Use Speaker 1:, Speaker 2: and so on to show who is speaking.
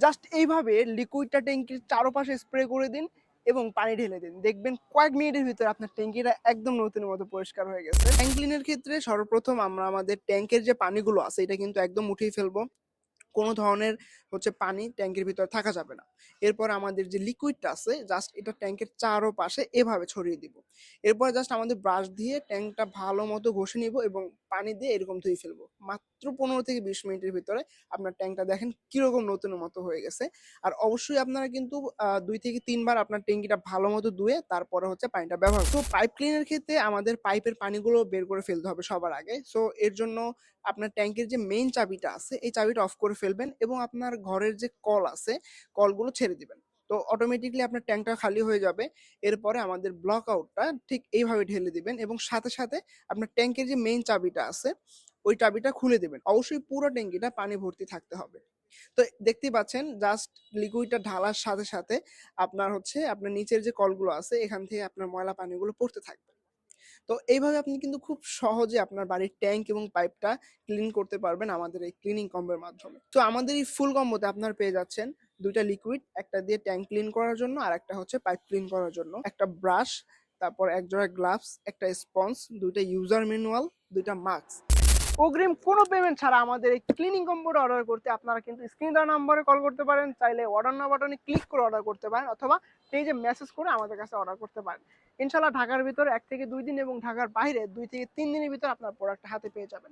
Speaker 1: Just এইভাবে লিকুইডটা ট্যাঙ্কির চারপাশে স্প্রে করে দিন এবং পানি ঢেলে দিন। দেখবেন কয়েক মিনিটের ভিতরে আপনার ট্যাঙ্কিটা একদম নতুনের মতো পরিষ্কার হয়ে গেছে। ট্যাঙ্ক ক্লিনের ক্ষেত্রে সর্বপ্রথম আমরা আমাদের ট্যাঙ্কের যে পানিগুলো আছে এটা কিন্তু একদম উঠিয়ে ফেলবো। কোনো ধরনের পানি ট্যাঙ্কের ভিতরে থাকা যাবে না। এরপর আমাদের যে লিকুইডটা আছে জাস্ট এটা ট্যাঙ্কের চারপাশে এভাবে ছড়িয়ে দিব। এরপর জাস্ট আমাদের ব্রাশ দিয়ে ট্যাঙ্কটা ভালো মতো ঘষে নিব এবং পানি দিয়ে এরকম ধুয়ে ফেলবো। মাত্র 15 থেকে 20 মিনিটের ভিতরে আপনার ট্যাঙ্কটা দেখেন কিরকম নতুনের মতো হয়ে গেছে। আর অবশ্যই আপনারা কিন্তু 2 থেকে 3 বার আপনার ট্যাঙ্কিটা ভালো মতো ধুয়ে তারপরে পানিটা ব্যবহার করুন। তো পাইপ ক্লিনের ক্ষেত্রে আমাদের পাইপের পানিগুলো বের করে ফেলতে হবে সবার আগে। সো এর জন্য আপনার ট্যাঙ্কের যে মেইন চাবিটা আছে এই চাবিটা অফ করে ফেলবেন এবং আপনার ঘরের যে কল আছে কলগুলো ছেড়ে দিবেন। তো অটোমেটিকলি আপনার ট্যাঙ্কটা খালি হয়ে যাবে। এরপরে আমাদের ব্লক আউটটা ঠিক এইভাবে ঢেলে দিবেন এবং সাথে সাথে আপনার ট্যাঙ্কের যে মেইন চাবিটা আছে ওই চাবিটা খুলে দিবেন। অবশ্যই পুরো ট্যাঙ্কিটা পানি ভর্তি থাকতে হবে। তো দেখতেই পাচ্ছেন জাস্ট লিকুইডটা ঢালার সাথে সাথে আপনার নিচের যে কলগুলো আছে এখান থেকে আপনার ময়লা পানিগুলো পড়তে থাকবে। তো এইভাবে আপনি কিন্তু খুব সহজে আপনার বাড়ির ট্যাঙ্ক এবং পাইপটা ক্লিন করতে পারবেন আমাদের এই ক্লিনিং কম্বোর মাধ্যমে। তো আমাদের এই ফুল কম্বোতে আপনার পেয়ে যাচ্ছেন 2টা লিকুইড, একটা দিয়ে ট্যাঙ্ক ক্লিন করার জন্য আর একটা পাইপ ক্লিন করার জন্য, একটা ব্রাশ, তারপর এক জোড়া গ্লাভস, একটা স্পঞ্জ, 2টা ইউজার ম্যানুয়াল, 2টা মাস্ক। অগ্রিম কোনো পেমেন্ট ছাড়া আমাদের এই ক্লিনিং কম্বোটা অর্ডার করতে আপনারা কিন্তু স্ক্রিন দেওয়া নাম্বারে কল করতে পারেন, চাইলে অর্ডার নাও বাটনে ক্লিক করে অর্ডার করতে পারেন অথবা পেজে মেসেজ করে আমাদের কাছে অর্ডার করতে পারেন। ইনশাল্লাহ ঢাকার ভিতরে 1 থেকে 2 দিন এবং ঢাকার বাইরে 2 থেকে 3 দিনের ভিতরে আপনার প্রোডাক্ট হাতে পেয়ে যাবেন।